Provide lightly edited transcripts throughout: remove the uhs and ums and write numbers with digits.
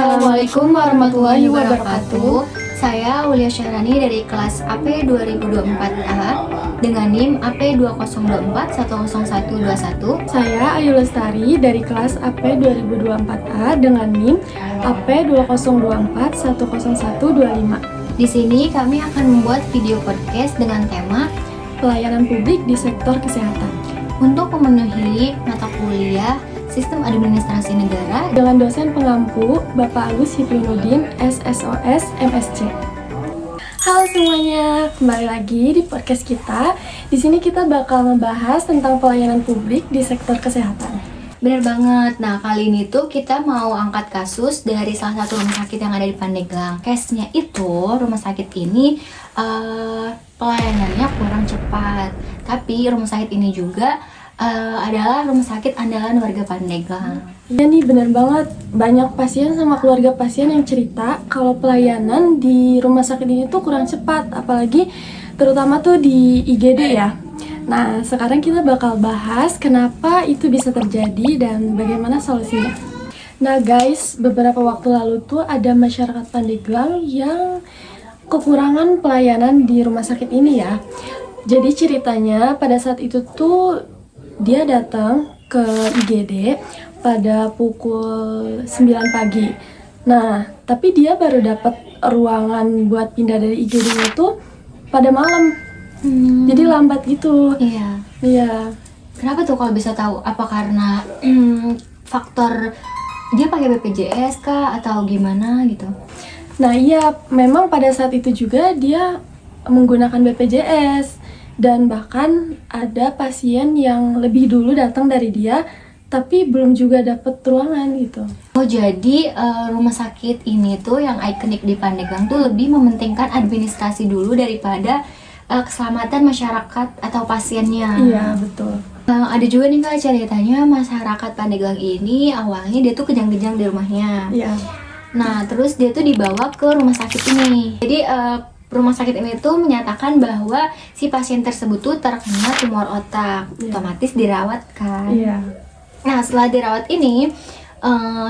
Assalamualaikum warahmatullahi wabarakatuh. Saya Aulia Syahrani dari kelas AP 2024A dengan NIM AP 202410121. Saya Ayu Lestari dari kelas AP 2024A dengan NIM AP 2024100125. Di sini kami akan membuat video podcast dengan tema Pelayanan publik di sektor kesehatan untuk memenuhi mata kuliah Sistem Administrasi Negara dengan dosen pengampu Bapak Agus Hipnuddin, SSOS, MSc. Halo semuanya, kembali lagi di podcast kita. Di sini kita bakal membahas tentang pelayanan publik di sektor kesehatan. Bener banget. Nah, kali ini tuh kita mau angkat kasus dari salah satu rumah sakit yang ada di Pandeglang. Case-nya itu, rumah sakit ini pelayanannya kurang cepat. Tapi rumah sakit ini juga adalah rumah sakit andalan warga Pandeglang. Iya nih, bener banget. Banyak pasien sama keluarga pasien yang cerita kalau pelayanan di rumah sakit ini tuh kurang cepat. Apalagi terutama tuh di IGD ya. Nah, sekarang kita bakal bahas kenapa itu bisa terjadi dan bagaimana solusinya. Nah guys, beberapa waktu lalu tuh ada masyarakat Pandeglang yang kekurangan pelayanan di rumah sakit ini ya. Jadi ceritanya pada saat itu tuh dia datang ke IGD pada pukul 9 pagi. Nah, tapi dia baru dapat ruangan buat pindah dari IGD-nya tuh pada malam. Jadi lambat gitu. Iya. Iya. Kenapa tuh kalau bisa tahu? Apa karena faktor dia pakai BPJS kah atau gimana gitu? Nah iya, memang pada saat itu juga dia menggunakan BPJS. Dan bahkan ada pasien yang lebih dulu datang dari dia, tapi belum juga dapat ruangan gitu. Oh jadi rumah sakit ini tuh yang ikonik di Pandeglang tuh lebih mementingkan administrasi dulu daripada keselamatan masyarakat atau pasiennya. Iya betul. Ada juga nih Kak ceritanya masyarakat Pandeglang ini awalnya dia tuh kejang-kejang di rumahnya. Iya. Nah terus dia tuh dibawa ke rumah sakit ini. Jadi rumah sakit ini tuh menyatakan bahwa si pasien tersebut tuh terkena tumor otak, otomatis dirawat kan. Iya. Nah setelah dirawat ini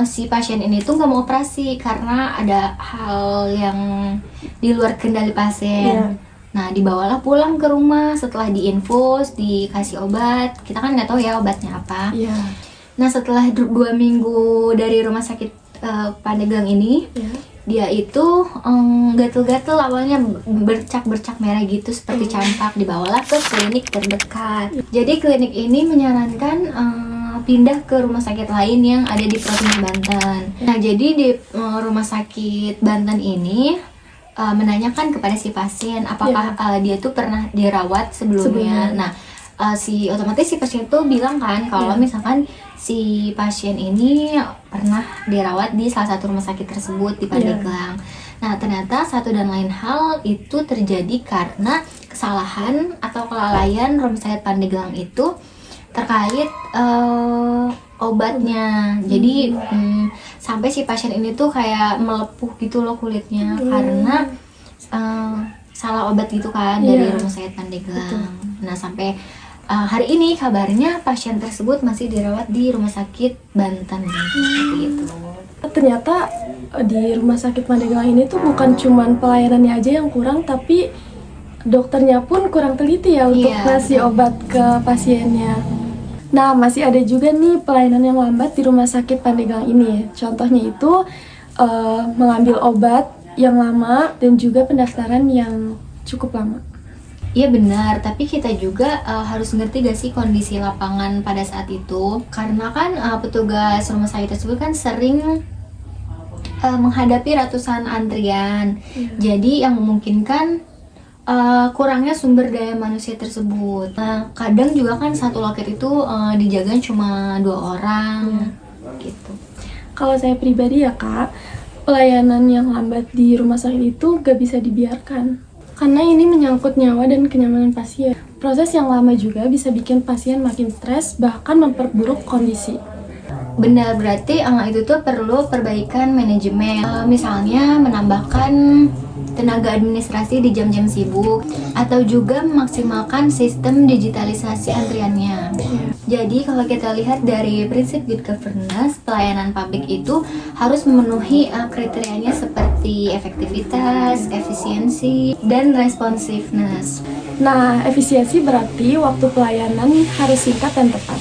si pasien ini tuh nggak mau operasi karena ada hal yang di luar kendali pasien. Iya. Nah dibawalah pulang ke rumah setelah diinfus, dikasih obat. Kita kan nggak tahu ya obatnya apa. Iya. Nah setelah 2 minggu dari rumah sakit Pandeglang ini, dia itu gatel-gatel awalnya bercak-bercak merah gitu seperti campak. Dibawalah ke klinik terdekat. Jadi klinik ini menyarankan pindah ke rumah sakit lain yang ada di Provinsi Banten. Nah jadi di rumah sakit Banten ini menanyakan kepada si pasien apakah dia tuh pernah dirawat sebelumnya. Nah si otomatis si pasien tuh bilang kan kalau misalkan si pasien ini pernah dirawat di salah satu rumah sakit tersebut di Pandeglang. Nah ternyata satu dan lain hal itu terjadi karena kesalahan atau kelalaian rumah sakit Pandeglang itu terkait obatnya. Jadi sampai si pasien ini tuh kayak melepuh gitu loh kulitnya karena salah obat gitu kan dari rumah sakit Pandeglang. Nah sampai hari ini kabarnya pasien tersebut masih dirawat di rumah sakit Banten gitu. Ternyata di rumah sakit Pandeglang ini tuh bukan cuman pelayanannya aja yang kurang, tapi dokternya pun kurang teliti ya untuk ngasih obat ke pasiennya. Nah, masih ada juga nih pelayanan yang lambat di rumah sakit Pandeglang ini. Contohnya itu mengambil obat yang lama dan juga pendaftaran yang cukup lama. Iya benar, tapi kita juga harus ngerti gak sih kondisi lapangan pada saat itu. Karena kan petugas rumah sakit tersebut kan sering menghadapi ratusan antrian. Jadi yang memungkinkan kurangnya sumber daya manusia tersebut. Kadang juga kan satu loket itu dijaga cuma 2 orang gitu. Kalau saya pribadi ya Kak, pelayanan yang lambat di rumah sakit itu gak bisa dibiarkan. Karena ini menyangkut nyawa dan kenyamanan pasien. Proses yang lama juga bisa bikin pasien makin stres, bahkan memperburuk kondisi. Benar, berarti itu tuh perlu perbaikan manajemen. Misalnya menambahkan tenaga administrasi di jam-jam sibuk atau juga memaksimalkan sistem digitalisasi antriannya. Jadi kalau kita lihat dari prinsip good governance, pelayanan publik itu harus memenuhi kriterianya seperti efektivitas, efisiensi, dan responsiveness. Nah, efisiensi berarti waktu pelayanan harus singkat dan tepat.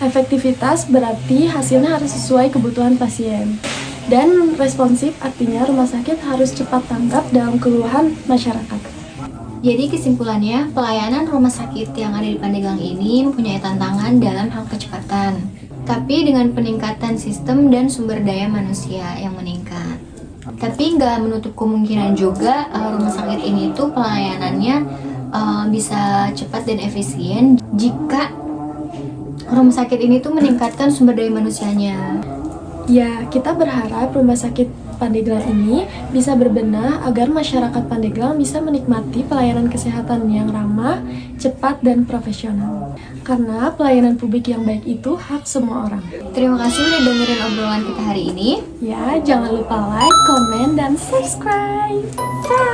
Efektivitas berarti hasilnya harus sesuai kebutuhan pasien. Dan responsif artinya rumah sakit harus cepat tanggap dalam keluhan masyarakat. Jadi kesimpulannya, pelayanan rumah sakit yang ada di Pandeglang ini mempunyai tantangan dalam hal kecepatan, tapi dengan peningkatan sistem dan sumber daya manusia yang meningkat. Tapi nggak menutup kemungkinan juga rumah sakit ini tuh pelayanannya bisa cepat dan efisien jika rumah sakit ini tuh meningkatkan sumber daya manusianya. Ya, kita berharap rumah sakit Pandeglang ini bisa berbenah agar masyarakat Pandeglang bisa menikmati pelayanan kesehatan yang ramah, cepat, dan profesional. Karena pelayanan publik yang baik itu hak semua orang. Terima kasih udah dengerin obrolan kita hari ini. Ya, jangan lupa like, komen, dan subscribe. Bye!